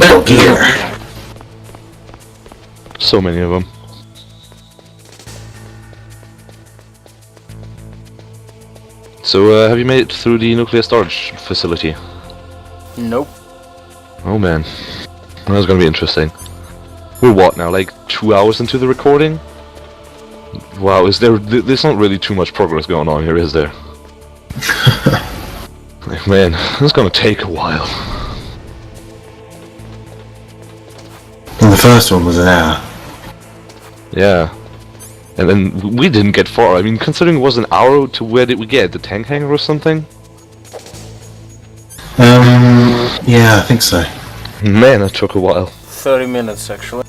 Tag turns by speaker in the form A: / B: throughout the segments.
A: Metal Gear.
B: So many of them. So, have you made it through the nuclear storage facility?
C: Nope.
B: Oh man, that's gonna be interesting. We're what now, like 2 hours into the recording? Wow, there's not really too much progress going on here, is there? Like, man, this is gonna take a while.
A: And the first one was an hour.
B: Yeah. And then we didn't get far. I mean, considering it was an hour, to where did we get? The tank hangar or something?
A: Yeah, I think so.
B: Man, that took a while.
C: 30 minutes actually.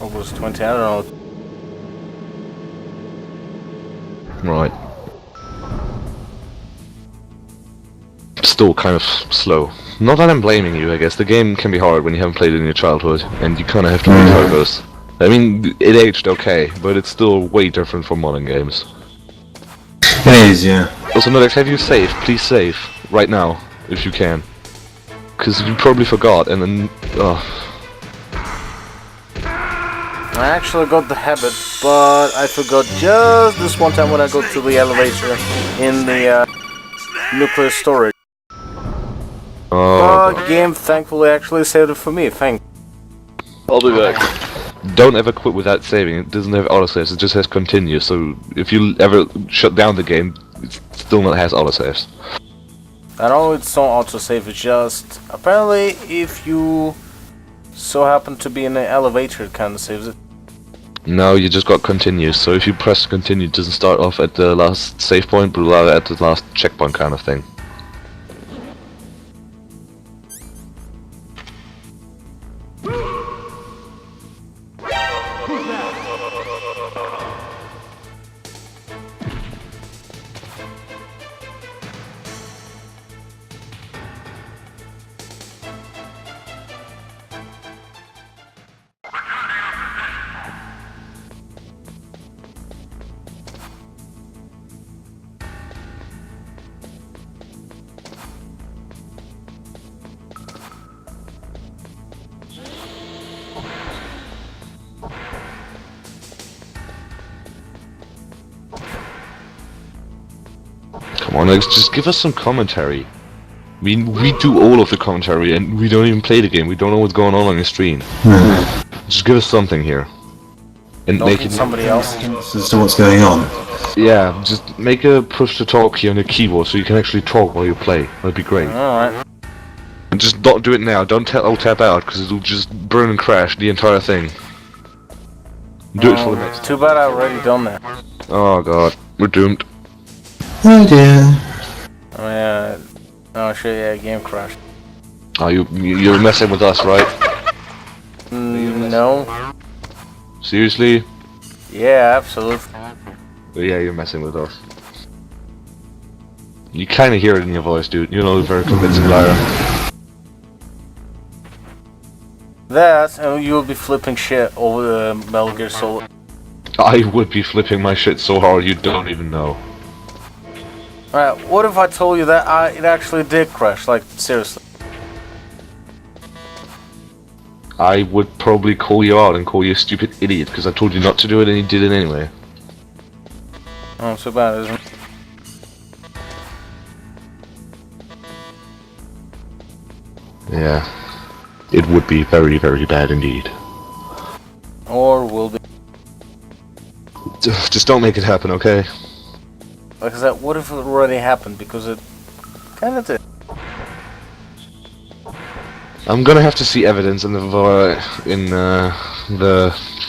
C: Almost 20, I don't know.
B: Right. Still kind of slow. Not that I'm blaming you, I guess. The game can be hard when you haven't played it in your childhood, and you kind of have to read how it goes. I mean, it aged okay, but it's still way different from modern games.
A: It is, yeah.
B: Also, Nodex, have you saved? Please save. Right now, if you can. Because you probably forgot, and then...
C: I actually got the habit, but I forgot just this one time when I go to the elevator in the nuclear storage. But game thankfully actually saved it for me,
B: I'll be back. Don't ever quit without saving. It doesn't have autosaves, it just has continue, so if you ever shut down the game, it still not has autosaves.
C: I know it's not autosave, it's just... Apparently, if you so happen to be in an elevator, it kind of saves it.
B: No, you just got continue, so if you press continue, it doesn't start off at the last save point, but rather at the last checkpoint kind of thing. Come on, Alex, just give us some commentary. I mean, we do all of the commentary, and we don't even play the game. We don't know what's going on your stream. Just give us something here. And
C: Don't
B: make
C: need
B: it
C: somebody else.
A: As to what's going on.
B: Yeah, just make a push to talk key on the keyboard so you can actually talk while you play. That'd be great.
C: Alright.
B: And just don't do it now. Don't tap out, because it'll just burn and crash the entire thing. Do it for the next.
C: Too bad I already done that.
B: Oh god, we're doomed.
A: Oh dear.
C: Oh yeah. Oh shit, yeah, game crashed.
B: Oh, you're messing with us, right?
C: No.
B: Seriously?
C: Yeah, absolutely.
B: Yeah, you're messing with us. You kinda hear it in your voice, dude. You know, very convincing liar.
C: That, and you'll be flipping shit over the Metal Gear Solid.
B: I would be flipping my shit so hard you don't even know.
C: Alright, what if I told you that it actually did crash? Like, seriously.
B: I would probably call you out and call you a stupid idiot because I told you not to do it and you did it anyway.
C: Oh, so bad, isn't it?
B: Yeah. It would be very, very bad indeed.
C: Or will be.
B: Just don't make it happen, okay?
C: Like I said, what if it already happened? Because it kinda did.
B: I'm gonna have to see evidence in the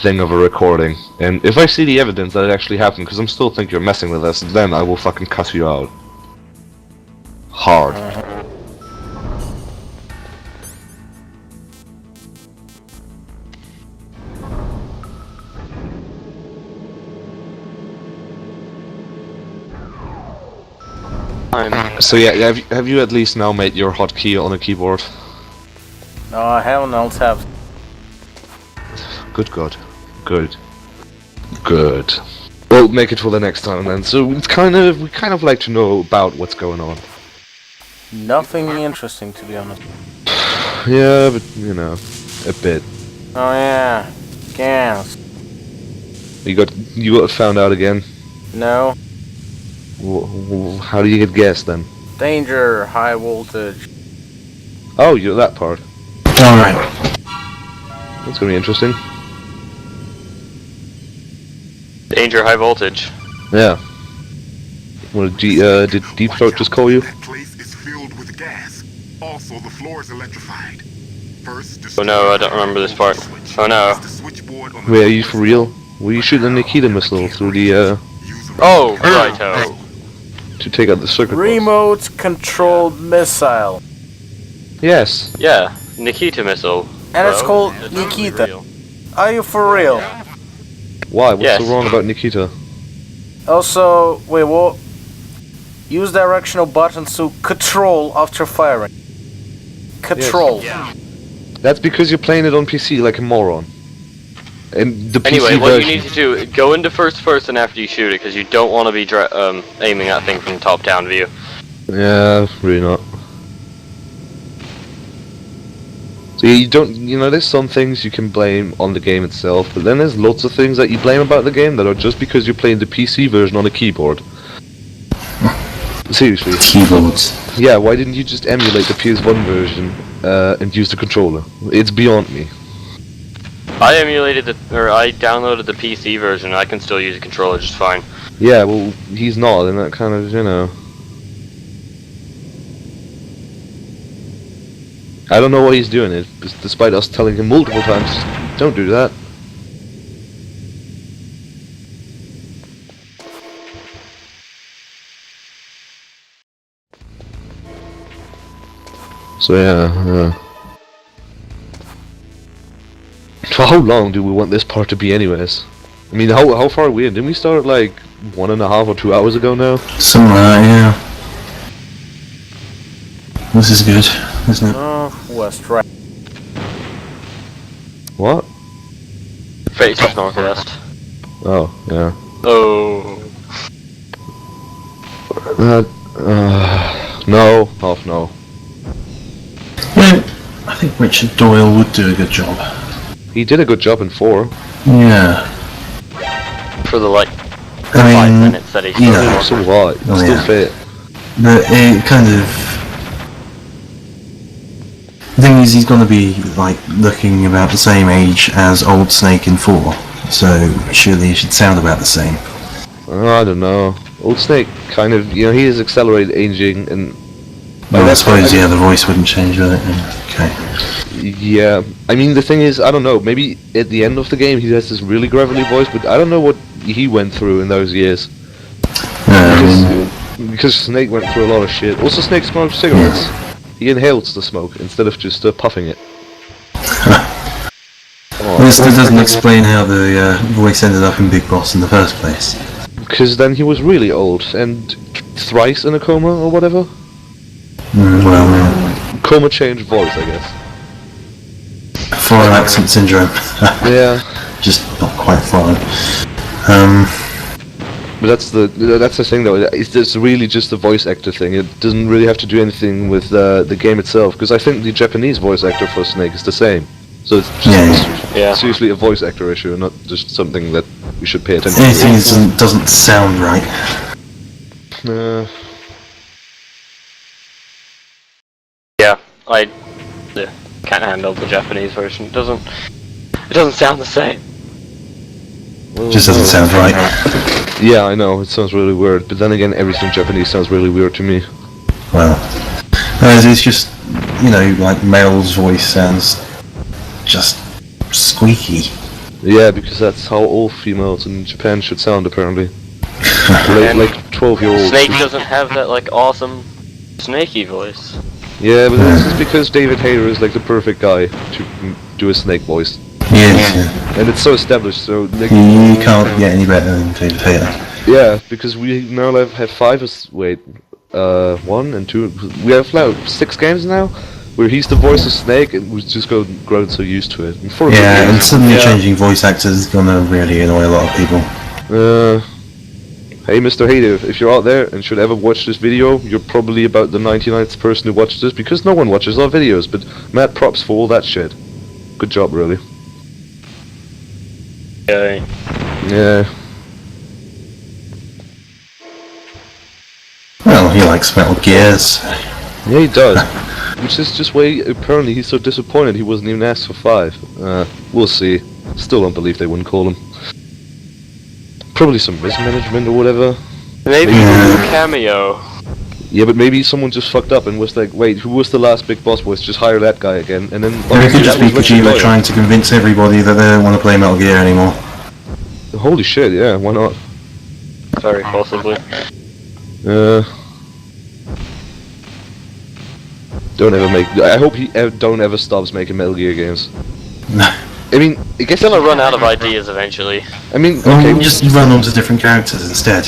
B: thing of a recording, and if I see the evidence that it actually happened, because I'm still think you're messing with us, then I will fucking cuss you out. Hard. So yeah, have you at least now made your hotkey on a keyboard?
C: No, I haven't. I'll tap.
B: Good God. Good. Good. We'll make it for the next time then. So it's we kind of like to know about what's going on.
C: Nothing interesting, to be honest.
B: Yeah, but you know, a bit.
C: Oh yeah, gas.
B: You got found out again.
C: No.
B: How do you get gas then?
C: Danger, high voltage.
B: Oh, you're that part.
A: Alright.
B: That's gonna be interesting.
D: Danger, high voltage.
B: Yeah. Did Deep Throat just call you?
E: That place is filled with gas. Also, the floor is electrified. First,
D: Oh no, I don't remember this part. Oh no.
B: Wait, are you for real? Were you shooting a Nikita missile through the,
D: Oh, righto.
B: to take out the circuit box?
C: Remote controlled missile.
B: Yes.
D: Yeah, Nikita missile.
C: And it's
D: Bro,
C: called
D: that's really
C: Nikita.
D: real.
C: Are you for real?
B: Why? What's
D: Yes.
B: so wrong about Nikita?
C: Also, wait, what? Use directional buttons to control after firing. Control.
B: That's because you're playing it on PC like a moron. And the
D: Anyway,
B: PC
D: what
B: version.
D: you need to do, go into first person after you shoot it, because you don't want to be aiming that thing from top-down view.
B: Yeah, really not. So you don't, you know, there's some things you can blame on the game itself, but then there's lots of things that you blame about the game that are just because you're playing the PC version on a keyboard. Seriously.
A: Keyboards.
B: Yeah, why didn't you just emulate the PS1 version and use the controller? It's beyond me.
D: I I downloaded the PC version, I can still use a controller just fine.
B: Yeah, well, he's not, and that kind of, you know. I don't know why he's doing it, despite us telling him multiple times, don't do that. So yeah. For how long do we want this part to be anyways? I mean, how far are we in? Didn't we start like 1.5 or 2 hours ago now?
A: Something like that, yeah. This is good, isn't it?
C: Northwest, right.
B: What?
D: Faces northwest.
B: Oh, yeah.
D: Oh.
B: No, half no.
A: Yeah, I think Richard Doyle would do a good job.
B: He did a good job in 4.
A: Yeah.
D: For the, like,
A: I
D: 5
A: mean,
D: minutes that he
A: yeah.
D: started.
B: So what?
A: Oh,
B: Still
A: yeah.
B: fit.
A: But it kind of... The thing is, he's going to be, like, looking about the same age as Old Snake in 4. So, surely he should sound about the same.
B: I don't know. Old Snake kind of, you know, he is accelerated aging and...
A: Well, I suppose, yeah, the voice wouldn't change with it. Okay.
B: Yeah, I mean, the thing is, I don't know, maybe at the end of the game he has this really gravelly voice, but I don't know what he went through in those years. Because Snake went through a lot of shit. Also, Snake smoked cigarettes. He inhales the smoke instead of just puffing it.
A: This doesn't explain how the voice ended up in Big Boss in the first place.
B: Because then he was really old, and thrice in a coma or whatever.
A: Well,
B: Coma changed voice, I guess.
A: foreign accent syndrome.
B: Yeah.
A: Just not quite foreign.
B: But that's the thing though. It's really just a voice actor thing. It doesn't really have to do anything with the game itself. Because I think the Japanese voice actor for Snake is the same. So it's just seriously a voice actor issue, and not just something that we should pay attention
A: Anything
B: to.
A: doesn't sound right.
D: Yeah, I can't handle the Japanese version. It doesn't sound the same.
A: Just doesn't sound right.
B: Yeah, I know, it sounds really weird, but then again, everything Japanese sounds really weird to me.
A: Well, it's just, you know, like Mel's voice sounds just squeaky.
B: Yeah, because that's how all females in Japan should sound, apparently. like 12-year-olds.
D: Snake doesn't have that, like, awesome snaky voice.
B: Yeah, but this is because David Hayter is like the perfect guy to do a Snake voice.
A: Yeah.
B: And it's so established, so... Like,
A: You can't get any better than David Hayter.
B: yeah, because we now have 5 1 and 2... We have like 6 games now, where he's the voice of Snake, and we've just grown so used to it.
A: And suddenly changing voice actors is gonna really annoy a lot of people.
B: Hey Mr. Hater, if you're out there and should ever watch this video, you're probably about the 99th person who watched this, because no one watches our videos, but mad props for all that shit. Good job, really. Yeah.
A: Well, he likes Metal Gears.
B: Yeah, he does. Which is just why, apparently, he's so disappointed he wasn't even asked for 5. We'll see. Still don't believe they wouldn't call him. Probably some mismanagement or whatever.
D: Maybe a cameo.
B: Yeah, but maybe someone just fucked up and was like, wait, who was the last big boss? Let's just hire that guy again, and then...
A: Or it could just be Kojima trying to convince everybody that they don't want to play Metal Gear anymore.
B: Holy shit, yeah, why not?
D: Very possibly.
B: Don't ever make... I hope he don't ever stops making Metal Gear games.
A: No.
B: I mean, I guess...
D: He's gonna run out of ideas eventually.
B: I mean,
A: Well,
B: okay...
A: we'll just run on to different characters instead.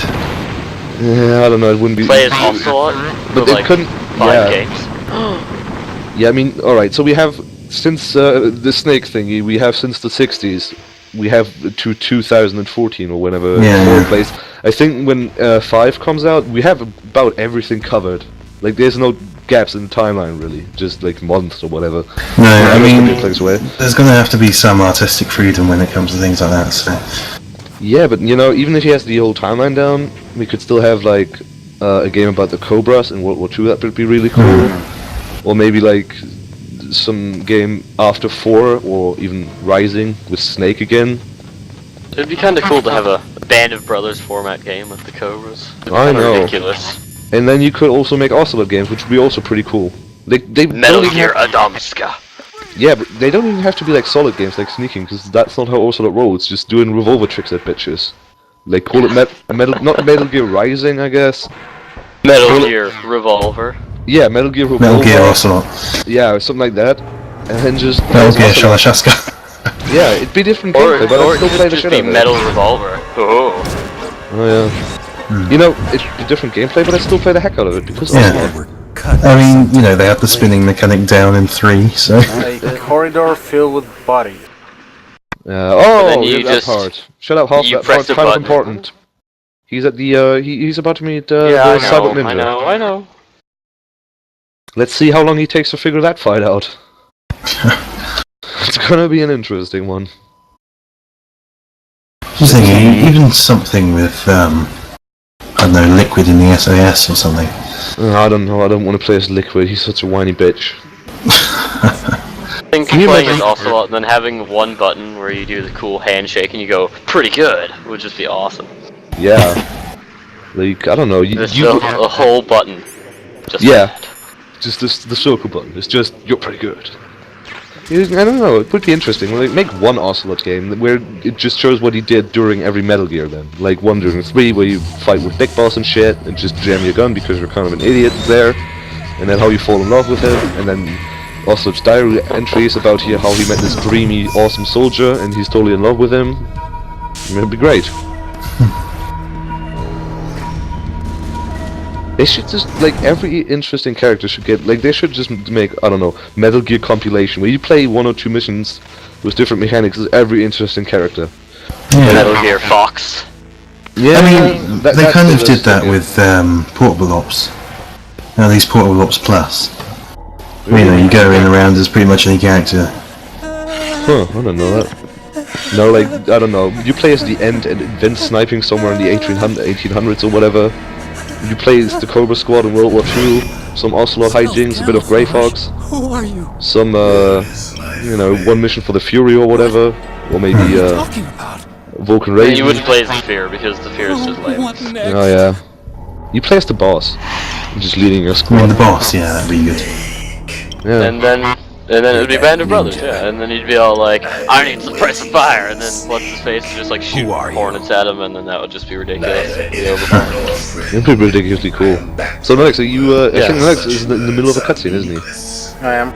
B: Yeah, I don't know, it wouldn't be...
D: Play as Ocelot
B: But
D: for
B: it
D: like
B: couldn't...
D: 5
B: yeah.
D: games.
B: Yeah, I mean, alright, so we have... Since the Snake thingy, we have since the 60s. We have to 2014 or whenever 4 plays. I think when 5 comes out, we have about everything covered. Like, there's no gaps in the timeline, really. Just, like, months or whatever.
A: No, I mean,
B: things away.
A: there's going to have to be some artistic freedom when it comes to things like that, so...
B: Yeah, but, you know, even if he has the old timeline down, we could still have, like, a game about the Cobras in World War II. That would be really cool. Or maybe, like, some game after 4, or even Rising with Snake again.
D: It'd be kind of cool to have a Band of Brothers format game with the Cobras.
B: I know.
D: Ridiculous.
B: And then you could also make Ocelot games, which would be also pretty cool. They
D: Metal
B: don't even
D: Gear
B: have,
D: Adomska.
B: yeah, but they don't even have to be like solid games like sneaking, because that's not how Ocelot rolls. Just doing revolver tricks at bitches. They call it not Metal Gear Rising, I guess.
D: Metal Gear Revolver.
B: Yeah, Metal Gear Revolver.
A: Metal Gear Ocelot.
B: Yeah, or something like that. And then just
A: Metal Gear Shalashaska.
B: yeah, it'd be different
D: Or
B: gameplay, but I'd still play the
D: just
B: shit
D: be
B: out of it.
D: Metal Revolver. Oh.
B: Oh yeah. You know, it'd be different gameplay, but I'd still play the heck out of it because
A: Yeah. I mean, you know, they had the spinning mechanic down in 3, so...
C: A corridor filled with bodies.
B: Oh,
D: then you
B: yeah, that
D: just-
B: part. Shut up, half
D: you
B: that
D: press
B: part's
D: the
B: kind of
D: button.
B: important. He's at the, he's about to meet,
D: Yeah,
B: the
D: I
B: Cyber
D: know,
B: Ninja.
D: I know.
B: Let's see how long he takes to figure that fight out. It's gonna be an interesting one.
A: Just thinking, even something with, I don't know, Liquid in the SAS or something.
B: I don't know, I don't want to play as Liquid, he's such a whiny bitch.
D: I think
B: Can you
D: playing as
B: imagine-
D: Ocelot and then having one button where you do the cool handshake and you go, pretty good, would just be awesome.
B: Yeah. Like, I don't know,
D: Just a whole button. Just
B: yeah.
D: like that.
B: Just the circle button, it's just, you're pretty good. I don't know, it would be interesting. Like, make one Ocelot game where it just shows what he did during every Metal Gear then. Like 1 during 3 where you fight with Big Boss and shit and just jam your gun because you're kind of an idiot there. And then how you fall in love with him, and then Ocelot's diary entries about here how he met this dreamy, awesome soldier and he's totally in love with him. It'd be great. They should just, like, every interesting character should get, like, they should just make, I don't know, Metal Gear compilation, where you play 1 or 2 missions with different mechanics as every interesting character.
A: Yeah.
D: Metal Gear Fox.
B: Yeah,
A: I mean, they kind of did that
B: okay.
A: with Portable Ops. At least Portable Ops Plus. You know, you go in around as pretty much any character.
B: Huh, I don't know that. No, like, I don't know, you play as the End and Vince sniping somewhere in the 1800s or whatever. You play as the Cobra Squad in World War II, some Ocelot hijinks, a bit of Grey Fox,
F: Who are you?
B: some, you know, 1 mission for the Fury or whatever, or maybe,
F: Talking about?
B: Vulcan
D: And
B: Raiders.
D: you wouldn't play as the Sphere because the Sphere is just lame.
F: What next?
B: Oh yeah. You play as the boss, just leading your
A: I mean,
B: squad.
A: the boss, yeah, that'd be good.
B: Yeah.
D: And then it would be Band of Brothers, yeah. And then you'd be all like, I need suppressive fire, and then what's his face would just like shoot hornets at him, and then that would just be ridiculous. It'd be overpowered.
B: It'd be ridiculously cool. So Alex, I think Alex is in the middle of a cutscene, isn't he?
C: I am.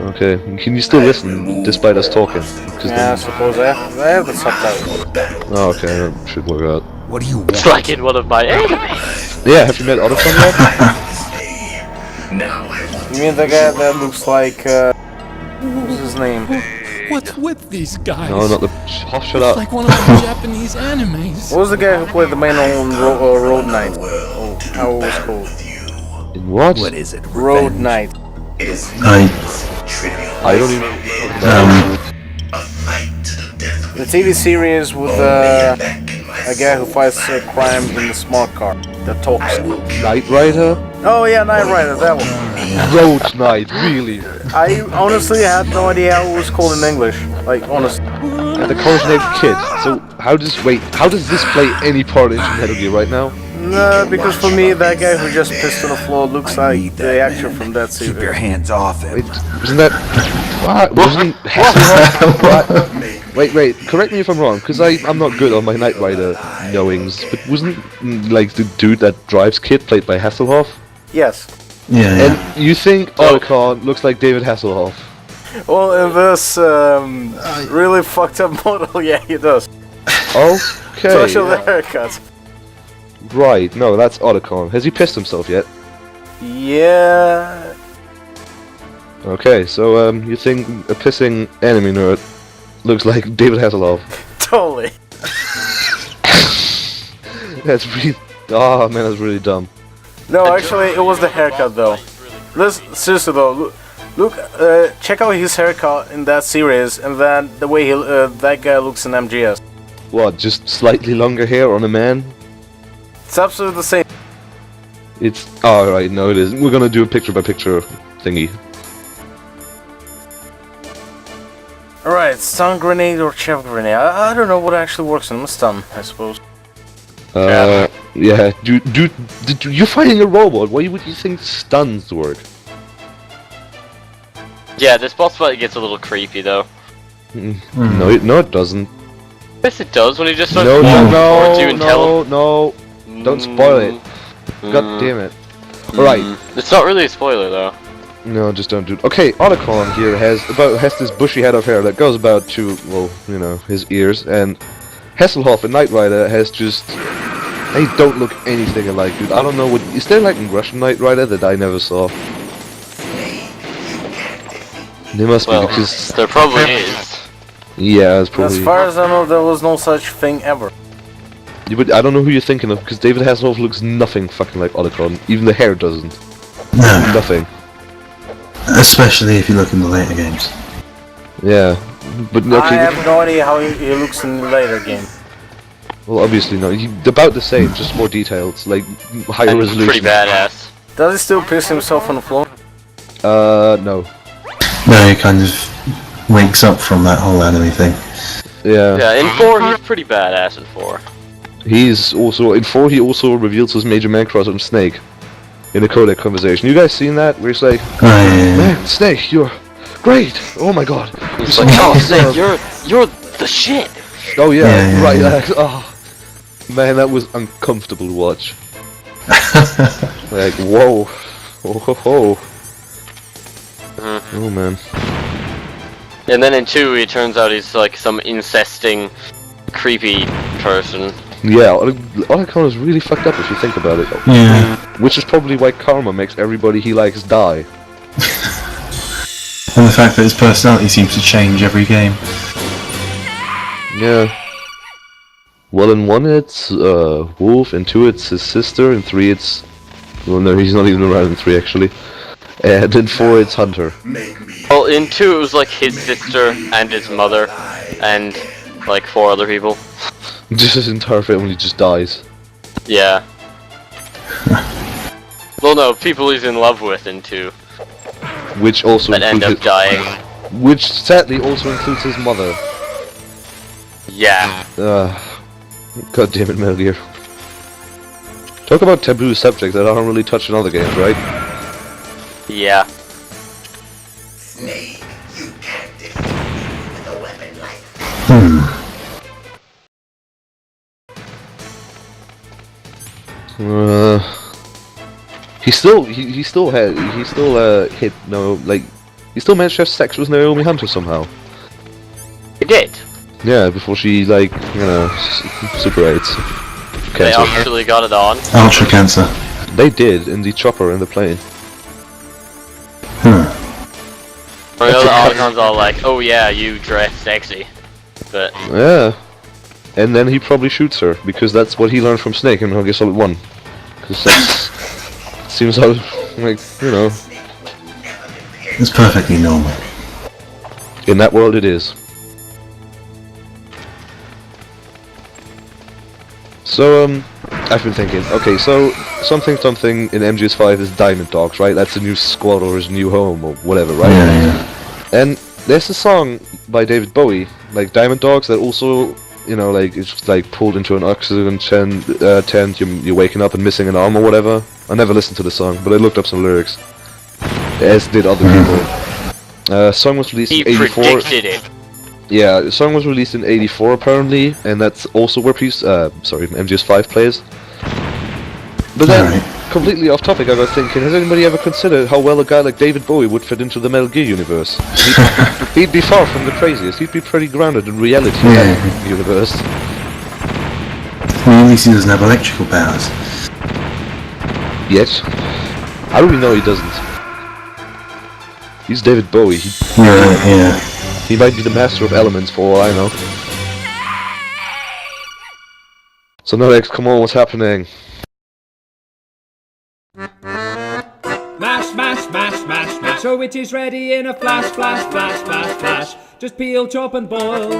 B: Okay. Can you still listen despite us talking? 'Cause
C: Yeah, I
B: then-
C: suppose I have the subtitles.
B: Oh, okay, that should work out.
F: What do you want?
D: It's like in one of my enemies.
B: Yeah, have you met Otterson yet?
C: You mean the guy that looks like, what's his name?
F: What's with these guys?
B: No, not the. Oh, shut
F: It's
B: up.
F: like one of those Japanese animes.
C: What was the guy who played the main on Road Knight? Oh, how it was called?
B: In what?
G: What is it?
C: Road Knight.
A: I
B: I don't even.
C: The TV series with a guy who fights crime in the smart car that talks.
B: Knight Rider?
C: Oh yeah, Knight Rider, that one.
B: Road Knight, really?
C: I honestly had no idea how it was called in English. Like, honestly.
B: And the car's named Kid. So how does this play any part into Metal Gear right now?
C: No, because for me, that guy who just pissed on the floor looks like the actor from that series.
G: Keep your hands off him.
B: Wasn't that? What? Wasn't Hasselhoff? Wait. Correct me if I'm wrong, because I'm not good on my Knight Rider knowings. But wasn't like the dude that drives Kid played by Hasselhoff?
C: Yes.
A: yeah.
B: And you think Otacon looks like David Hasselhoff?
C: Well, in this really fucked up model, yeah, he does.
B: Okay.
C: Especially the haircut.
B: Right. No, that's Otacon. Has he pissed himself yet?
C: Yeah.
B: Okay. So you think a pissing enemy nerd looks like David Hasselhoff?
C: Totally.
B: That's really. Oh man, that's really dumb.
C: No, actually, it was the haircut though. Seriously though, look, check out his haircut in that series, and then the way that guy looks in MGS.
B: What? Just slightly longer hair on a man?
C: It's absolutely the same.
B: It's alright, no it isn't. We're gonna do a picture by picture thingy.
C: Alright, stun grenade or chaff grenade. I don't know what actually works on a stun, I suppose.
B: Yeah. You're fighting a robot, why would you think stuns work?
D: Yeah, this boss fight gets a little creepy though.
B: No, it doesn't.
D: Yes, it does when he just starts
B: No,
D: walking towards you and tell.
B: no. Don't spoil it. God damn it. Alright.
D: It's not really a spoiler though.
B: No, just don't do it. Okay, Otacon here has this bushy head of hair that goes about to, well, you know, his ears, and Hasselhoff and Knight Rider has just... They don't look anything alike, dude. I don't know what... Is there like a Russian Knight Rider that I never saw? There must
D: Well,
B: be, because...
D: there probably is.
B: Yeah, it's probably...
C: As far as I know, there was no such thing ever.
B: Yeah, but I don't know who you're thinking of, because David Hasselhoff looks nothing fucking like Otacon. Even the hair doesn't.
A: No,
B: Nothing.
A: especially if you look in the later games.
B: Yeah. But
C: I
B: okay,
C: have no idea how he looks in the later game.
B: well obviously no. About the same, just more details, like higher
D: And
B: resolution.
D: pretty badass.
C: Does he still piss himself on the floor?
B: No.
A: No, he kind of wakes up from that whole enemy thing.
B: Yeah.
D: Yeah, in 4 he's pretty badass in 4.
B: He's also in 4. He also reveals his Major Man Cross on Snake in a codec conversation. You guys seen that? Where he's like,
A: Oh, yeah.
B: "Man, Snake, you're great. Oh my God."
D: He's like, oh, Snake, you're the shit.
B: Oh yeah,
A: Yeah,
B: right.
A: yeah.
B: Oh man, that was uncomfortable to watch. Like, whoa, oh ho ho. Oh man.
D: And then in 2, it turns out he's like some incesting, creepy person.
B: Yeah, Otacon is really fucked up if you think about it.
A: Yeah.
B: Which is probably why Karma makes everybody he likes die.
A: And the fact that his personality seems to change every game.
B: Yeah. Well, in 1 it's Wolf, in 2 it's his sister, in 3 it's... Well, no, he's not even around in 3 actually. And in 4 it's Hunter.
D: Well, in 2 it was like his sister and his mother, and like 4 other people.
B: Just his entire family just dies.
D: Yeah. Well, no, people he's in love with in 2
B: Which also
D: that end up
B: includes
D: dying.
B: which sadly also includes his mother.
D: Yeah.
B: God damn it, Metal Gear. Talk about taboo subjects that aren't really touched in other games, right?
D: Yeah.
B: He still hit no, like, he still managed to have sex with Naomi Hunter somehow.
D: He did.
B: Yeah, before she, like, you know, super AIDS.
D: They
B: Cancer.
D: actually got it on.
A: Ultra cancer.
B: They did, in the chopper in the plane.
D: I know the Autocon's all like, oh yeah, you dress sexy. But
B: Yeah. And then he probably shoots her, because that's what he learned from Snake in Metal Gear Solid 1. Because that seems how, like, you know,
A: It's perfectly normal.
B: in that world it is. So, I've been thinking, okay, so, something in MGS5 is Diamond Dogs, right? That's a new squad or his new home or whatever, right?
A: Yeah.
B: And there's a song by David Bowie, like Diamond Dogs, that also, you know, like, it's just, like, pulled into an oxygen tent, you're waking up and missing an arm or whatever. I never listened to the song, but I looked up some lyrics. As did other people. Song was released
D: he
B: in 84.
D: predicted it.
B: Yeah, the song was released in 84 apparently, and that's also where MGS5 plays. But then,
A: Alright.
B: completely off topic, I got thinking, has anybody ever considered how well a guy like David Bowie would fit into the Metal Gear universe? He'd be far from the craziest, he'd be pretty grounded in reality in that universe.
A: Well, at least he doesn't have electrical powers.
B: Yet, how do we know he doesn't? He's David Bowie,
A: Yeah.
B: he might be the master of elements for all I know. So Nodex, come on, what's happening?
G: Mash, mash, mash, mash, mash. So it is ready in a flash, flash, flash, flash, flash. Just peel, chop and boil.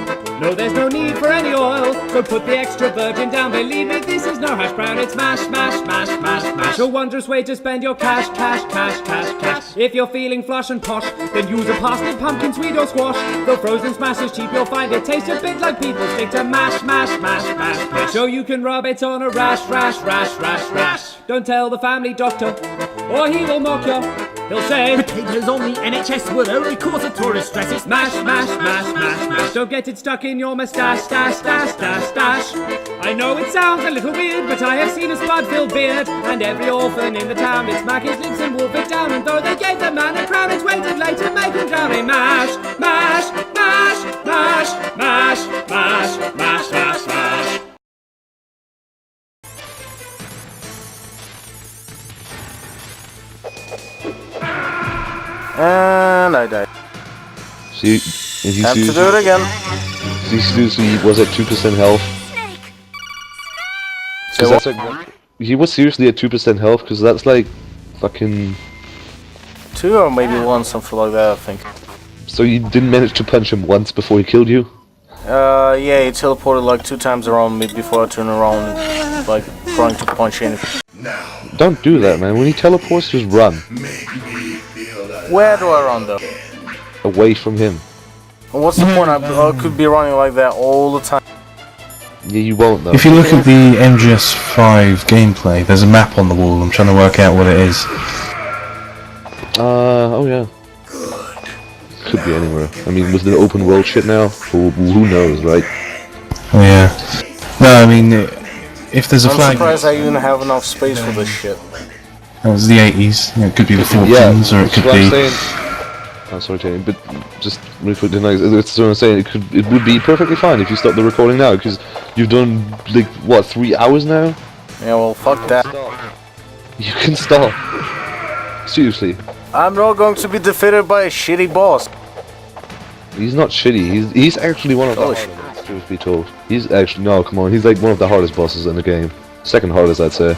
G: No, there's no need for any oil. So put the extra virgin down. Believe me, this is no hash brown. It's mash, mash, mash, mash, mash. A wondrous way to spend your cash, cash, cash, cash, cash. If you're feeling flush and posh, then use a parsnip, pumpkin, sweet or squash. Though frozen smash is cheap, you'll find it tastes a bit like people stick to mash, mash, mash, mash, mash. So you can rub it on a rash, rash, rash, rash, rash. Don't tell the family doctor, or he will mock you. He'll say, potatoes on the NHS would only cause a tourist stress. It's mash, mash, mash, mash, mash. Don't get it stuck in your moustache, stash, stash, stash, stash. I know it sounds a little weird, but I have seen a spud-filled beard. And every orphan in the town did smack his lips and wolf it down. And though they gave the man a crown, it's waited late to make him drown. In mash, mash, mash, mash, mash, mash, mash, mash, mash.
C: And I died.
B: See,
C: Have to do it again.
B: He seriously was at 2% health.
C: So
B: That's like, he was seriously at 2% health, because that's like fucking...
C: 2 or maybe 1, something like that, I think.
B: So you didn't manage to punch him once before he killed you?
C: Yeah, he teleported like 2 times around me before I turned around, like trying to punch in.
B: Don't do that, man. When he teleports, just run.
C: Where do I run though?
B: Away from him.
C: And what's the point? I could be running like that all the time.
B: Yeah, you won't though.
A: If you look at the MGS5 gameplay, there's a map on the wall. I'm trying to work out what it is.
B: Oh yeah. Could be anywhere. I mean, with the open world shit now, who knows, right?
A: Oh, yeah. No, I mean, if there's a
C: I'm
A: flag...
C: surprised I even have enough space for this shit.
A: It was the 80s. It could be the 40s,
B: Yeah,
A: or it
B: that's
A: could
B: what I'm
A: be...
B: saying. I'm sorry, Tony, but just really quick, it's what I'm saying. It would be perfectly fine if you stop the recording now, because you've done like what 3 hours now.
C: Yeah, well, fuck that.
B: You can stop. Seriously,
C: I'm not going to be defeated by a shitty boss.
B: he's not shitty. He's actually one of the hardest, truth be told. He's actually no, come on. He's like one of the hardest bosses in the game. Second hardest, I'd say.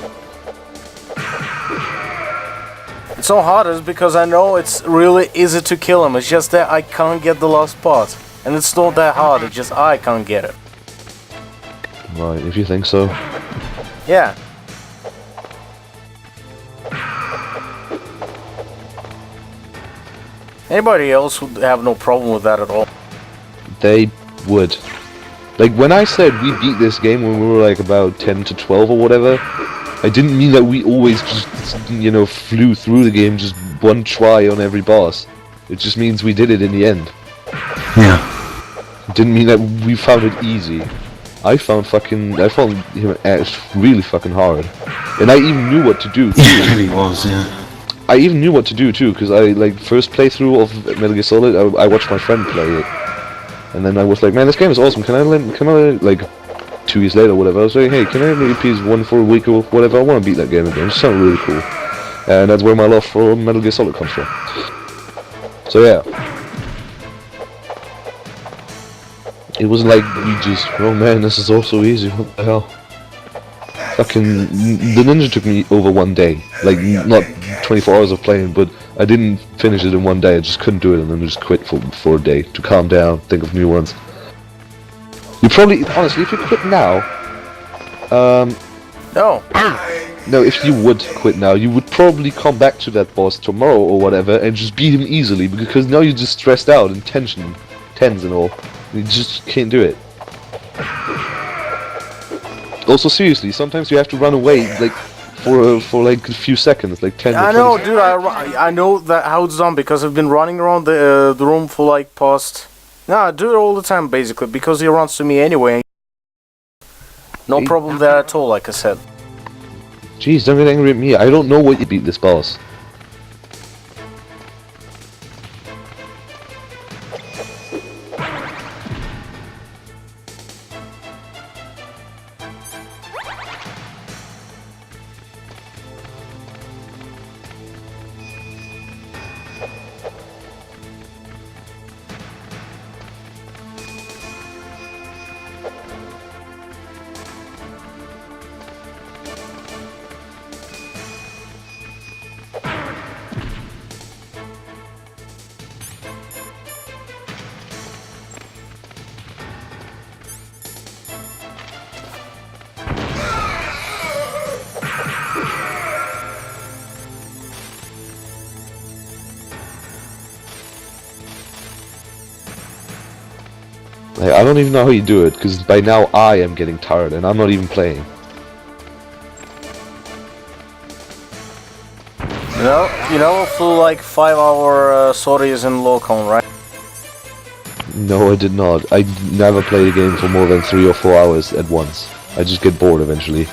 C: It's so hard because I know it's really easy to kill him. It's just that I can't get the last part. And it's not that hard, it's just I can't get it.
B: Right, if you think so.
C: Yeah. Anybody else would have no problem with that at all.
B: They would. Like, when I said we beat this game when we were like about 10 to 12 or whatever, I didn't mean that we always just, you know, flew through the game just one try on every boss. It just means we did it in the end.
A: Yeah.
B: It didn't mean that we found it easy. I found him really fucking hard. And I even knew what to do too.
A: Yeah, it really was, yeah.
B: I even knew what to do too, because I, like, first playthrough of Metal Gear Solid, I watched my friend play it. And then I was like, man, this game is awesome, can I, like, 2 years later or whatever, I was like, hey, can I maybe please one for a week or whatever, I want to beat that game again, it sounds really cool. And that's where my love for Metal Gear Solid comes from. So yeah, It wasn't like we just, oh man, this is all so easy, what the hell. Fucking, the ninja took me over one day. Like, not 24 hours of playing, but I didn't finish it in one day, I just couldn't do it, and then I just quit for a day, to calm down, think of new ones. You probably, honestly, if you quit now,
C: No.
B: no, if you would quit now, you would probably come back to that boss tomorrow or whatever, and just beat him easily, because now you're just stressed out and tense and all. You just can't do it. Also, seriously, sometimes you have to run away, like, for like a few seconds, like 10 or 20
C: I know, dude. I know that how it's done because I've been running around the room for like past. Nah, I do it all the time basically because he runs to me anyway. No problem there at all, like I said.
B: Jeez, don't get angry at me. I don't know what you beat this boss. Like, I don't even know how you do it, because by now I am getting tired and I'm not even playing.
C: You know, flew like 5-hour sorties in Locon, right?
B: No, I did not. I never played a game for more than 3 or 4 hours at once. I just get bored eventually,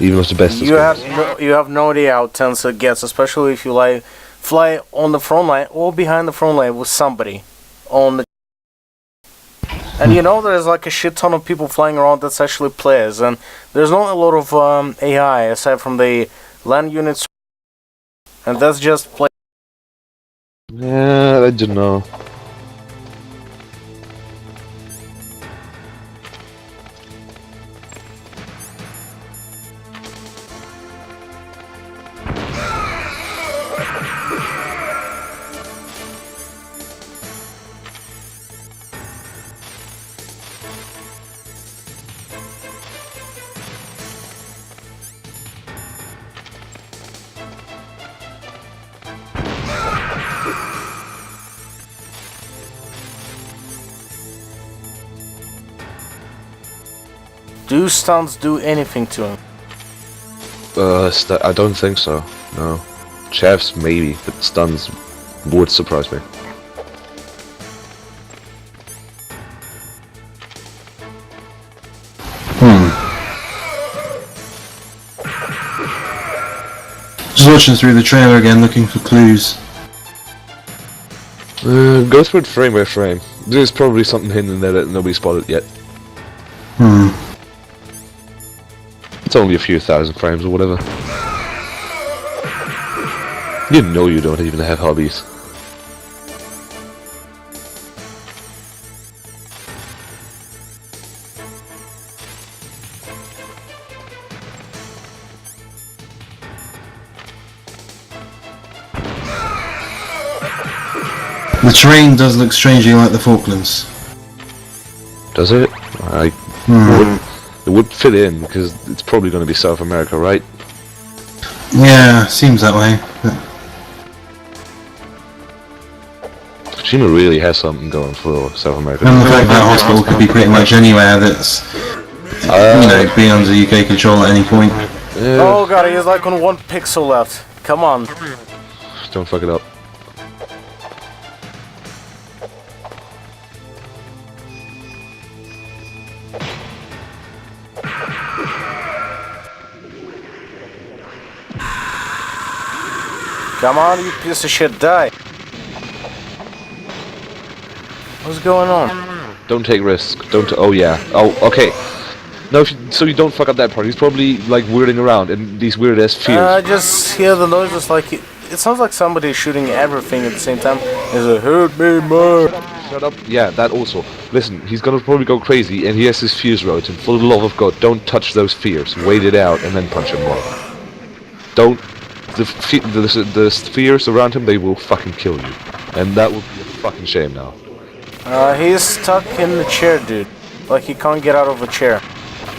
B: even with the best of scores.
C: You have no idea how tense it gets, especially if you like fly on the front line or behind the front line with somebody on the. And you know there's like a shit ton of people flying around that's actually players, and there's not a lot of AI aside from the land units, and that's just play.
B: Yeah, I don't know.
C: Do stunts do anything to him?
B: I don't think so. No. Chefs maybe, but stuns would surprise me.
A: Just watching through the trailer again, looking for clues.
B: Go through it frame by frame. There's probably something hidden in there that nobody spotted yet. It's only a few thousand frames or whatever. You know you don't even have hobbies.
A: The terrain does look strangely like the Falklands.
B: Does it? It would fit in because it's probably going to be South America, right?
A: Yeah, seems that way.
B: Kojima really has something going for South America.
A: And the fact that hospital could be pretty much anywhere that's, you know, be under UK control at any point.
C: Oh god, he's like on 1 pixel left. Come on.
B: Don't fuck it up.
C: Come on, you piece of shit, die. What's going on?
B: Don't take risks. Don't. Oh yeah. Oh, okay. No, so you don't fuck up that part. He's probably like weirding around in these weird ass fears.
C: I just hear the noises like it sounds like somebody shooting everything at the same time. It's a hurt me more.
B: Shut up. Yeah, that also. Listen, he's gonna probably go crazy, and he has his fears roads, and for the love of God, don't touch those fears. Wait it out, and then punch him more. Don't. The spheres around him, they will fucking kill you. And that would be a fucking shame now.
C: He's stuck in the chair, dude. Like, he can't get out of the chair.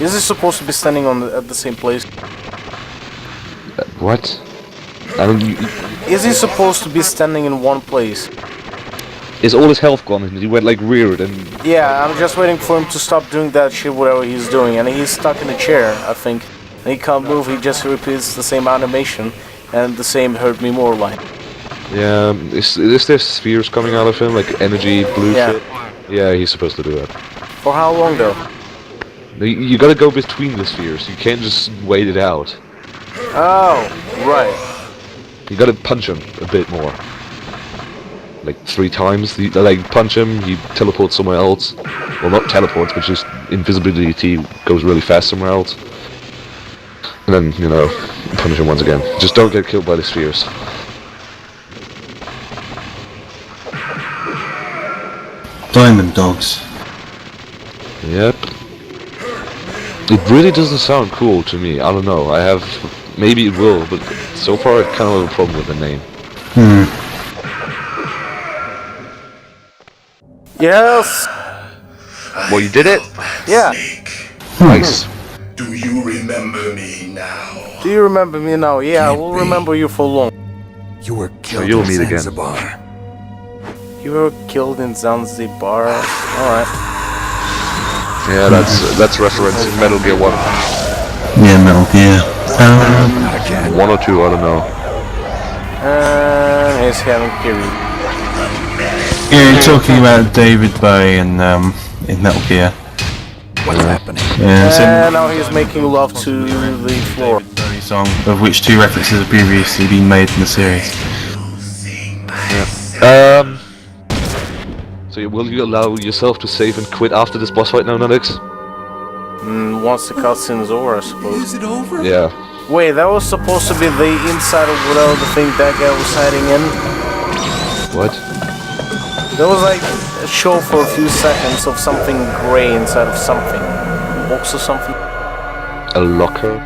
C: Is he supposed to be standing at the same place?
B: What? I don't...
C: Is he supposed to be standing in one place?
B: Is all his health gone, and he went like weird, and...
C: Yeah, I'm just waiting for him to stop doing that shit, whatever he's doing. And he's stuck in a chair, I think. And he can't move, he just repeats the same animation. And the same hurt me more line.
B: Yeah, is there spheres coming out of him, like energy, blue shit? Yeah, he's supposed to do that.
C: For how long though?
B: You gotta go between the spheres, you can't just wait it out.
C: Oh, right.
B: You gotta punch him a bit more. Like 3 times, like punch him, he teleports somewhere else. Well, not teleports, but just invisibility goes really fast somewhere else. And then, you know, punish him once again. Just don't get killed by the spheres.
A: Diamond dogs.
B: Yep. It really doesn't sound cool to me. I don't know. I have... Maybe it will, but so far I kind of have a problem with the name.
C: Yes!
B: Well, you did it?
C: Yeah.
B: Nice.
E: Do you remember me now?
C: Do you remember me now? Yeah, I will remember you for long.
E: You were killed
B: you'll
E: in
B: meet again.
E: Zanzibar.
C: You were killed in Zanzibar. Alright.
B: Yeah, that's referencing Metal Gear 1.
A: Yeah, Metal Gear.
B: 1 or 2, I don't know.
C: And he's having period.
A: Yeah, you're talking about David Bowie and in Metal Gear.
E: What's happening?
A: Yeah,
C: And now he's making love to the floor.
A: David Bowie song, of which 2 references have previously been made in the series.
B: So will you allow yourself to save and quit after this boss fight now, Nunix?
C: Once the cutscene is over, I suppose.
E: Is it over?
B: Yeah.
C: Wait, that was supposed to be the inside of whatever the thing that guy was hiding in?
B: What?
C: There was like a show for a few seconds of something grey inside of something. A box or something?
B: A locker?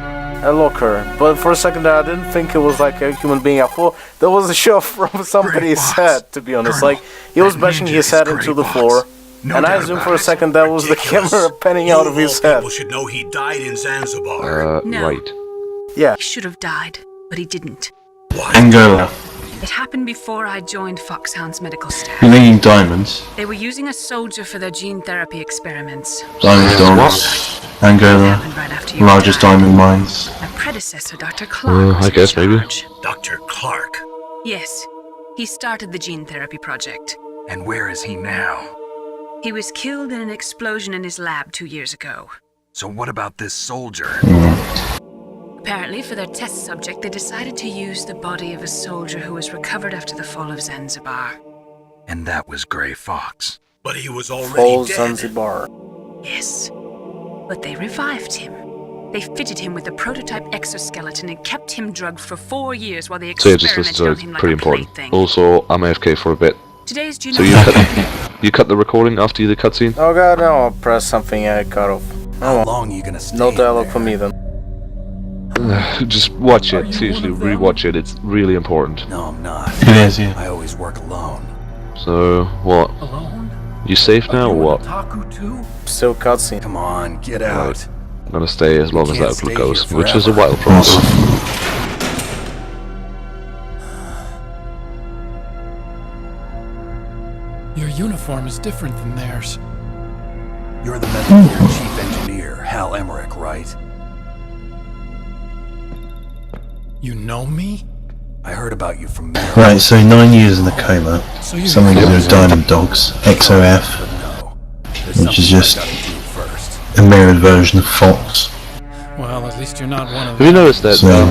C: A locker. But for a second there, I didn't think it was like a human being. I thought there was a shot from somebody's head, to be honest. Like, he was bashing his head into the floor. And I assumed for a second that was the camera panning out of his head.
E: People should know he died in Zanzibar.
H: No.
B: Right.
C: Yeah.
H: He should have died, but he didn't.
A: Angola.
H: It happened before I joined Foxhound's medical staff.
A: You're making diamonds.
H: They were using a soldier for their gene therapy experiments.
A: Diamond dogs. Angola.
H: Happened right after you
A: Largest
H: retired.
A: diamond mines.
H: My predecessor, Dr. Clark, was
B: I guess
H: in
B: maybe.
H: charge.
E: Dr. Clark.
H: Yes, he started the gene therapy project.
E: And where is he now?
H: He was killed in an explosion in his lab 2 years ago.
E: So what about this soldier?
H: Apparently, for their test subject, they decided to use the body of a soldier who was recovered after the fall of Zanzibar.
E: And that was Grey Fox. But he was already
C: Fall
E: dead.
C: Zanzibar.
H: Yes, but they revived him. They fitted him with a prototype exoskeleton and kept him drugged for 4 years while they
B: So yeah, just
H: experimented
B: listen
H: on
B: to
H: him
B: it.
H: like
B: Pretty
H: a
B: important.
H: plaything.
B: Also, I'm AFK for a bit.
H: Today's
B: So you cut the recording after the cutscene?
C: Oh god, no, I'll press something I cut off.
E: How long are you gonna stay
C: No dialogue
E: there?
C: for me then.
B: Just watch it. Seriously, rewatch it. It's really important.
E: No, I'm not.
A: It is, yeah.
E: I always work alone.
B: So, what?
F: Alone?
B: You safe now or what?
F: Taku too?
C: Still cutscene.
E: Come on, get out.
B: I'm gonna stay as long as
E: can't
B: that
E: stay
B: goes,
E: here
B: which is a
E: forever.
B: while probably.
F: Your uniform is different than theirs.
E: You're the Metal Gear Chief Engineer, Hal Emmerich, right?
F: You know me?
E: I heard about you from Meryl.
A: Right, so 9 years in the coma.
F: So you're
A: Something to do with diamond dogs. XOF.
E: No. There's
A: Which is
E: something
A: just
E: I gotta do first.
A: a mirrored version of Fox.
F: Well, at least you're not one of
B: Have you
F: them.
B: noticed that
A: So,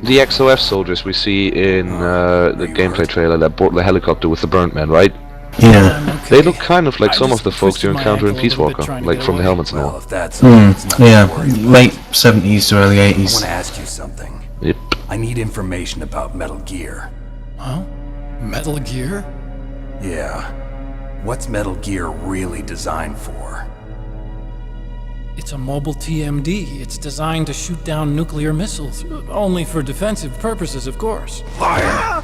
B: the XOF soldiers we see in the gameplay trailer that board the helicopter with the burnt man, right?
A: yeah.
B: They look kind of like
F: I
B: some of
F: just
B: the folks you
F: twisted my
B: encounter in
F: ankle a
B: Peace
F: little bit
B: Walker,
F: trying to
B: like
F: get
B: from the
F: away.
B: helmets and
E: Well,
B: all.
E: if that's all, it's nothing to
A: Yeah,
E: worry about.
A: late 70s to early
E: I
A: 80s.
E: want to ask you something.
B: Yep.
E: I need information about Metal Gear.
F: Huh? Metal Gear?
E: Yeah.
I: What's Metal Gear really designed for?
F: It's a mobile TMD. It's designed to shoot down nuclear missiles. Only for defensive purposes, of course.
I: Liar!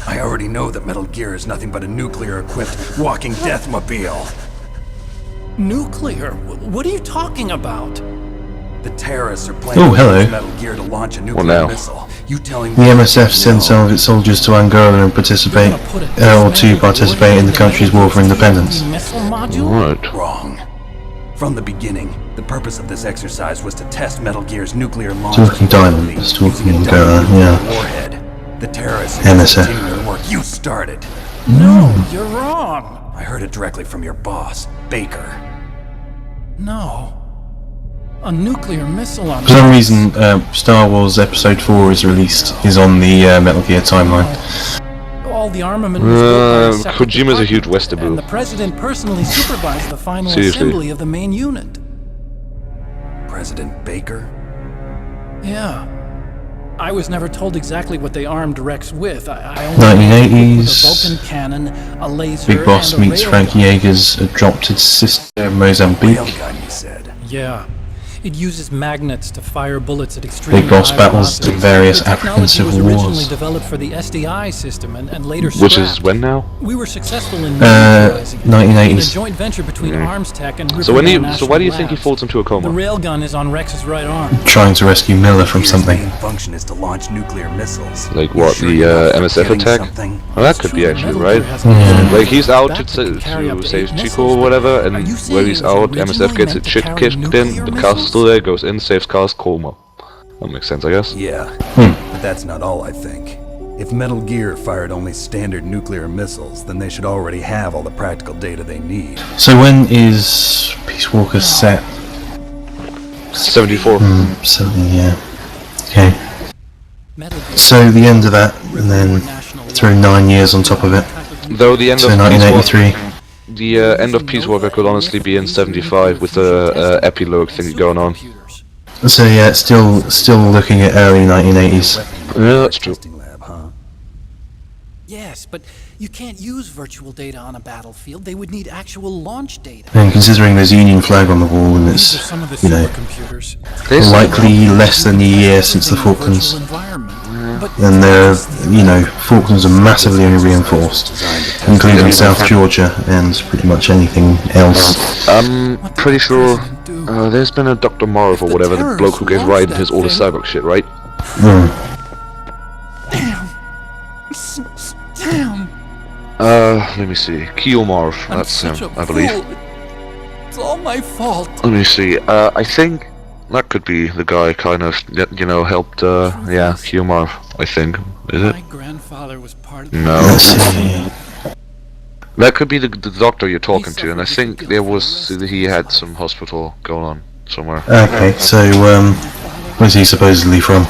I: I already know that Metal Gear is nothing but a nuclear-equipped walking deathmobile.
F: Nuclear? What are you talking about?
I: The terrorists are planning to use Metal Gear to launch a nuclear missile. You telling
A: The MSF sent some of its soldiers to Angola and participate, or to participate in the country's war for independence.
B: Right.
I: Wrong. From the beginning, the purpose of this exercise was to test Metal Gear's nuclear launch
A: Talking diamonds, talking Angola, yeah.
I: warhead. The terrorists
A: MSF.
I: continuing the work you started.
F: No, you're wrong.
I: I heard it directly from your boss, Baker.
F: No. A nuclear missile on...
A: For some reason, Star Wars Episode 4 is on the Metal Gear timeline.
F: All the armament was built by a separate
B: Kojima's a huge
F: department,
B: Westerbo.
F: and the president personally supervised the final
B: Seriously.
F: assembly of the main unit.
I: President Baker?
F: Yeah. I was never told exactly what they armed Rex with. I only knew it with
A: 1980s.
F: a Vulcan cannon, a laser,
A: Big Boss
F: and a
A: meets
F: railgun.
A: Frank Yeager's adopted sister, Mozambique.
I: Railgun, you said.
F: Yeah. It uses magnets to fire bullets at extremely
A: Big Boss
F: high
A: battles
F: velocities.
A: in various
F: The
A: African
F: technology
A: civil
F: was originally
A: wars.
F: developed for the SDI system and later
B: Which is
F: scrapped.
B: when now?
F: We were successful in miniaturizing it,
A: 1980s.
F: in a joint venture between Arms Tech and
B: So when
F: Riverdale
B: so
F: National
B: why do you think he
F: Labs.
B: falls into a
F: The
B: coma?
F: railgun is on Rex's right arm.
A: Trying to rescue Miller from
I: Gear's
A: something.
I: main function is to launch nuclear missiles.
B: Like
I: You
B: what,
I: sure
B: the
I: you're not
B: MSF
I: forgetting
B: attack?
I: something?
B: Well, that could be
F: True,
B: actually,
F: Metal
B: right?
F: Gear has an engine
B: Like he's out
F: that
B: to
F: could carry up to
B: save
F: 8
B: Chico
F: missiles,
B: or whatever,
F: but
B: and
F: are you saying
B: where he's
F: it was
B: out, MSF
F: originally
B: gets
F: meant
B: its
F: to
B: shit
F: carry
B: kicked in,
F: nuclear
B: but
F: missiles?
B: Carl's still there, goes in, saves Carl's coma. That makes sense, I guess.
I: Yeah, but that's not all I think. If Metal Gear fired only standard nuclear missiles, then they should already have all the practical data they need.
A: So when is Peace Walker set?
B: 74.
A: Something, yeah. Okay.
F: Metal Gear
A: So the end of that, and then throw 9 years on top of it.
B: Though the end
A: So
B: of Peace Walker,
A: 1983.
B: the end of Peace Walker could honestly be in 75 with the epilogue thing going on.
A: So yeah, it's still looking at early 1980s.
B: Yeah, that's true.
I: Testing lab, huh?
F: Yes, but you can't use virtual data on a battlefield. They would need actual launch data.
A: And considering there's a Union flag on the wall, and
F: These are
A: it's,
F: some of the
A: you know,
F: supercomputers.
A: likely less than a year since the Falklands, and they're, you know, Falklands are massively reinforced, including South Georgia and pretty much anything else.
B: I'm pretty sure there's been a Dr. Marv or whatever, the bloke who gave Raiden his all the cyborg shit, right?
F: Damn!
B: Let me see. Keel Marv, that's him, I believe.
F: It's all my fault.
B: Let me see. I think that could be the guy kind of, you know, helped, yeah, Keel Marv, I think. Is it?
F: My grandfather was part of the
B: No.
A: Let's see.
B: That could be the doctor you're talking to, and I think he had some hospital going on somewhere.
A: Okay, so where's he supposedly from?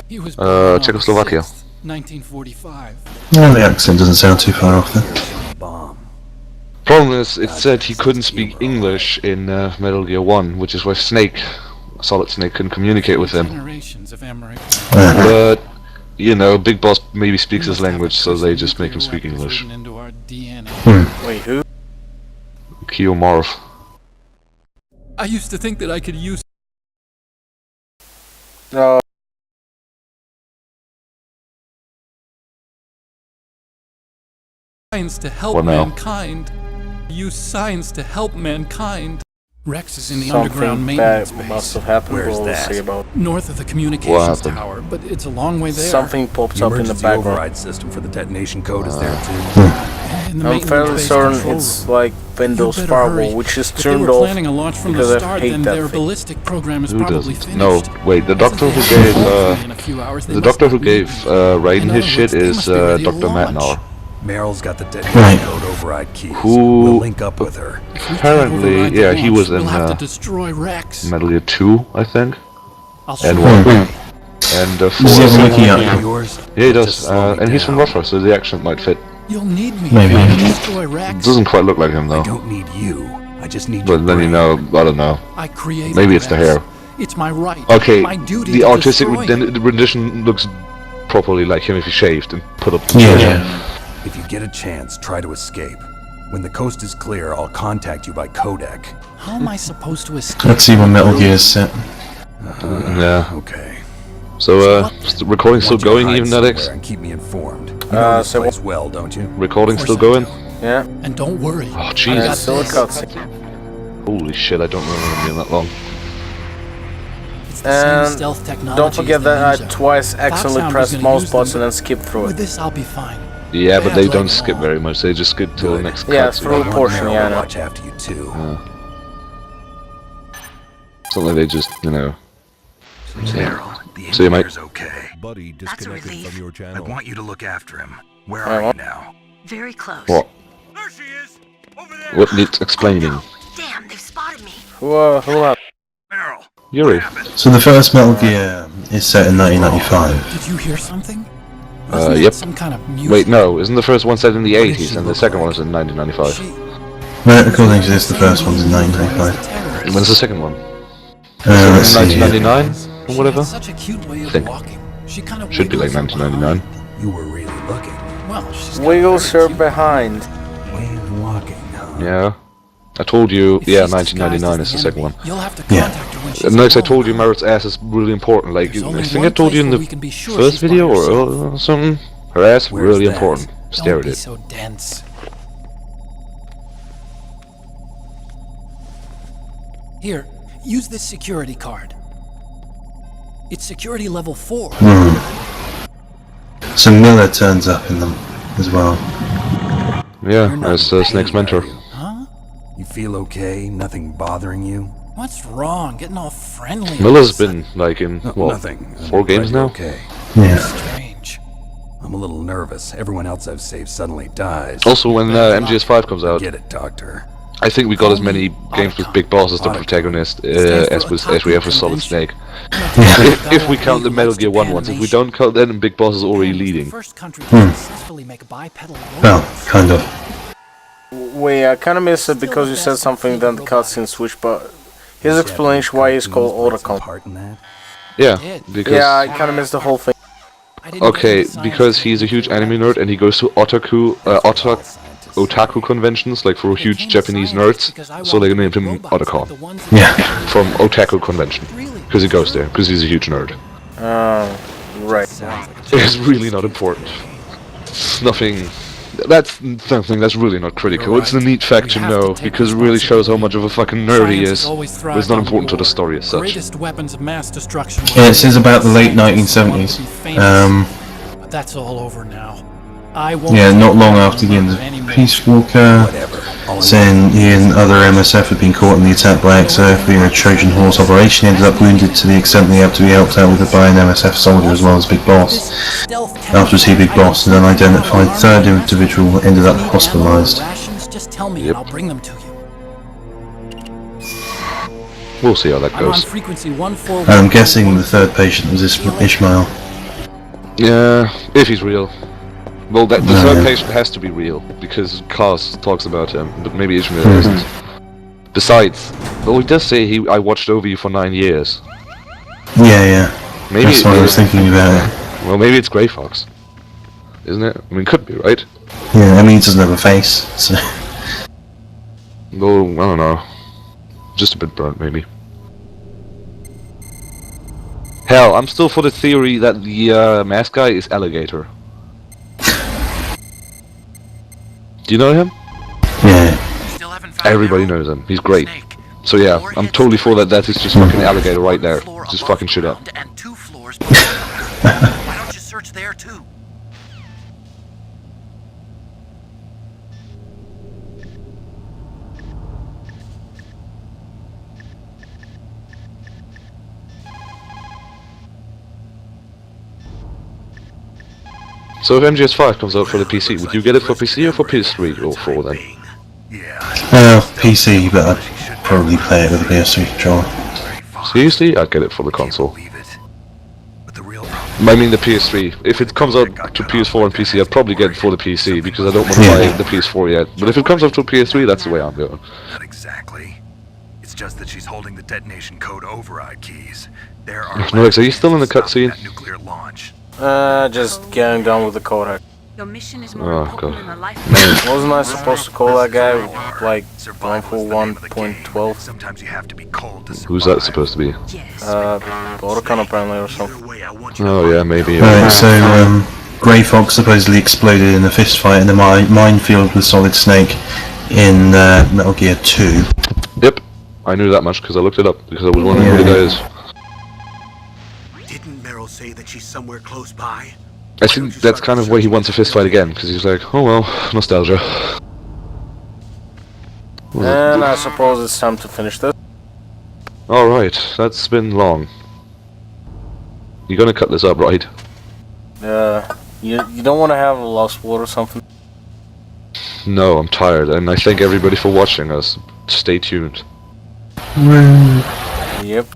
F: He was born on
B: Czechoslovakia.
F: 6th, 1945.
A: Well, the accent doesn't sound too far off then.
I: Bomb.
B: Problem is, it said he couldn't speak English in Metal Gear 1, which is why Solid Snake couldn't communicate with him.
F: Generations of Emery.
B: But, you know, Big Boss maybe speaks his language, so they just make him speak English.
F: Into our DNA.
C: Wait, who?
B: Keel Marv.
F: I used to think that I could use science to help
B: What now?
F: mankind. Use science to help mankind. Rex is in the
C: Something
F: underground
C: bad
F: maintenance
C: must
F: base,
C: have happened.
I: Where's
C: We'll
I: that?
C: see about.
F: north of the communications
B: happened?
F: tower, but it's a long way there.
C: Something pops
I: The
C: up in the
I: emergency
C: background.
I: override system for the detonation code is there too.
F: In the
C: I'm
F: maintenance
C: fairly
F: base
C: certain
F: control
C: it's
F: room.
C: like Windows
F: You better
C: Firewall,
F: hurry.
C: which is
F: If they
C: turned
F: were
C: off
F: planning a launch from the
C: because I
F: start,
C: hate
F: then
C: that
F: their
C: thing.
F: ballistic program is
B: Who
F: probably
B: doesn't?
F: finished.
B: No, wait, the doctor who
F: Since they
B: gave,
F: won't hopefully in a few hours, they
B: the
F: must
B: doctor
F: not
B: who
F: need
B: gave
F: me.
B: Raiden
F: In
B: his
F: other
B: shit
F: words, they
B: is
F: must be ready to
B: Dr.
F: launch.
B: Matnar.
I: Meryl's got the detonation
A: Right.
I: code override keys.
B: Who-
I: We'll link up with her.
F: If we can't
B: Apparently,
F: override the
B: yeah, he
F: launch,
B: was
F: we'll
B: in,
F: have to destroy Rex.
B: Metal Gear 2, I think,
F: I'll
B: and
F: show
B: 1.
F: you.
B: And
A: Does he have a
B: 4.
A: wiki up?
I: Yours?
B: Yeah, he
I: Just
B: does,
I: slow me
B: and he's from
I: down.
B: Russia, so the accent might fit.
F: You'll need me
A: Maybe.
F: if you destroy Rex.
B: Doesn't quite look like him though.
I: I don't need you. I just need your
B: But then you
I: brain.
B: know, I don't know.
F: I created
B: Maybe it's the
F: Rex.
B: hair.
F: It's my right.
B: Okay,
F: My duty
B: the
F: to
B: artistic
F: destroy him.
B: rendition looks properly like him if he shaved and put up.
A: Yeah.
I: If you get a chance, try to escape. When the coast is clear, I'll contact you by codec.
F: How am I supposed to escape?
A: Let's see when Metal Gear is set.
B: Yeah.
I: Okay.
B: So, recording still
I: Want you to
B: going
I: hide
B: even, Alex?
I: somewhere and keep me informed. You know this
C: so
I: place well, don't you?
B: Recording
F: Of
B: still
F: course I
B: going?
F: do.
C: Yeah.
F: And don't worry.
B: Oh,
F: I
B: Jesus.
F: got
C: Still a
F: this.
C: cutscene.
B: Holy shit, I don't remember it being that long.
F: It's the same
C: And
F: stealth technology
C: don't forget
F: as the
C: that I
F: Ninja.
C: twice
F: Thought
C: accidentally
F: Sound
C: pressed
F: was gonna
C: mouse
F: use them,
C: button
F: but
C: and skipped through
F: With
C: it.
F: this, I'll be fine.
B: Yeah, but they
F: Bad
B: don't
F: leg
B: skip
F: long.
B: very much, they just skip till the next
C: Yeah,
B: cutscene.
C: through a portion,
I: Meryl
C: yeah, I
I: will
C: know.
I: watch after you too.
B: It's not like they just, you know...
I: Meryl, the
B: See you, mate.
I: engineer's okay.
J: Buddy disconnected
H: relief.
J: from your
I: I
J: channel.
I: want you to look after him. Where
C: I
I: are you
C: want-
I: now?
H: Very close.
B: What?
E: There she is! Over there!
B: What needs explaining?
H: Damn, they've spotted me.
C: Who up?
I: Meryl!
B: Yuri.
A: So the first Metal Gear is set in 1995.
F: Did you hear something?
B: Yep.
F: Some kind of music.
B: Wait, no, isn't the first one set in the
F: What did
B: 80s
F: she
B: and the
F: look
B: second
F: like?
B: one is in 1995?
A: Well, according to this, the first one's in 1995.
B: When's the second one?
A: Let's see.
B: 1999? Or whatever?
F: Such a cute way of
B: Think.
F: walking. She kind of
B: Should be like 1999.
I: You were really looking.
F: Well, she's got
C: Wiggles
F: very
C: her
F: cute-
C: behind.
I: Way of walking, huh?
B: Yeah. I told you,
F: If
B: yeah,
F: she's disguised
B: 1999
F: as
B: is the
F: the
B: second
F: enemy,
B: one.
F: You'll have to
A: Yeah.
F: contact her when she's
B: And next I
F: alone.
B: told you Merritt's ass is really important, like,
F: There's
B: I
F: only
B: think I
F: one
B: told you in
F: place where
B: the
F: we can be sure
B: first
F: she's by
B: video
F: herself.
B: or something. Her ass,
I: Where's
B: really
I: that?
B: important. Stare
F: Don't
B: at
F: be
B: it.
F: so dense. Here, use this security card. It's security level 4.
A: So Miller turns up in them as well.
B: Yeah, as Snake's mentor.
F: Huh?
I: You feel okay? Nothing bothering you?
F: What's wrong? Getting all friendly.
B: Miller's been, like, in,
I: No,
B: what,
I: nothing.
B: 4 games
I: You're
B: now?
I: Okay.
A: Yeah.
F: Strange.
I: I'm a little nervous. Everyone else I've saved suddenly dies.
B: Also, when MGS5 comes out,
I: Get it, Doctor.
B: I think we got as many games with Big Boss as the protagonist as we have with Solid Snake. If we count the Metal Gear 1 ones, if we don't count them, Big Boss is already leading.
F: First country to successfully make bipedal
A: Well,
F: robots.
A: kind of.
C: Wait, I kinda missed it because you said something, then the cutscene switched, but his explanation why he's called Otacon.
I: Part in that?
B: Yeah, because...
C: Yeah, I kinda missed the whole thing.
F: I didn't
B: Okay,
F: get the
B: because
F: science
B: he's a huge anime nerd and he goes to otaku conventions, like for huge Japanese nerds, so they named him Otacon.
A: Yeah.
B: From Otaku convention. Because he goes there, because he's a huge nerd.
C: Right.
B: It's really not important. It's nothing... That's something that's really not critical. It's a neat fact to know, because it really shows how much of a fucking nerd he is. But it's not important to the story as such.
F: Greatest weapons of mass destruction.
A: Yeah, it says about the late 1970s.
F: But that's all over now. I won't
A: Yeah, not long
F: take
A: after the end of
F: anymore.
A: Peace Walker, saying he and other MSF had been caught in the attack by XOF in a Trojan Horse operation. He ended up wounded to the extent they had to be helped out with it by an MSF soldier as well as Big Boss. Afterwards he, Big Boss, an unidentified third individual, ended up hospitalised.
F: Rations, just tell me
B: Yep.
F: and I'll bring them to you.
B: We'll see how that
F: I'm on
B: goes.
F: frequency 141.
A: And I'm guessing the third patient was Ishmael.
B: Yeah, if he's real. Well, the third patient has to be real, because Kaz talks about him, but maybe Ishmael isn't. Besides, well, he does say I watched over you for 9 years.
A: Yeah.
B: Maybe
A: That's what I was thinking about it.
B: Well, maybe it's Grey Fox. Isn't it? I mean, could be, right?
A: Yeah, I mean he doesn't have a face, so...
B: Well, I don't know. Just a bit burnt, maybe. Hell, I'm still for the theory that the mask guy is Alligator. Do you know him?
A: Yeah.
B: Everybody knows him. He's great. So yeah, I'm totally for that. That is just fucking Alligator right there. Just fucking shit up.
K: And 2 floors below. Why don't you search there too?
B: So if MGS5 comes out for the PC, would you get it for PC or for PS3 or 4 then?
A: PC, but I'd probably play it with a PS3 controller.
B: Seriously? I'd get it for the console. I mean the PS3. If it comes out to PS4 and PC, I'd probably get it for the PC because I don't want to buy the PS4 yet. But if it comes out to PS3, that's the way I'm going.
I: Not exactly. It's just that she's holding the detonation code override keys. There are
B: Nolex, are you still in the cutscene?
I: nuclear launch.
C: Just getting done with the codec.
H: Your mission is more
B: Oh,
H: important
B: God.
H: than the life.
C: Wasn't I supposed to call that guy like 141.12?
E: Sometimes you have to be cold to
B: Who's that supposed to be?
H: Yes.
C: Autocon apparently or something.
B: Oh yeah, maybe.
A: Right, so Grey Fox supposedly exploded in a fist fight in the minefield with Solid Snake in Metal Gear 2.
B: Yep, I knew that much because I looked it up because I was wondering who the guy is.
K: Didn't Meryl say that she's somewhere close by?
B: I think that's kind of why he wants a fist fight again because he's like, oh well, nostalgia.
C: And I suppose it's time to finish this.
B: All right, that's been long. You're gonna cut this up, right?
C: You don't want to have a lost word or something?
B: No, I'm tired, and I thank everybody for watching us. Stay tuned.
C: Yep.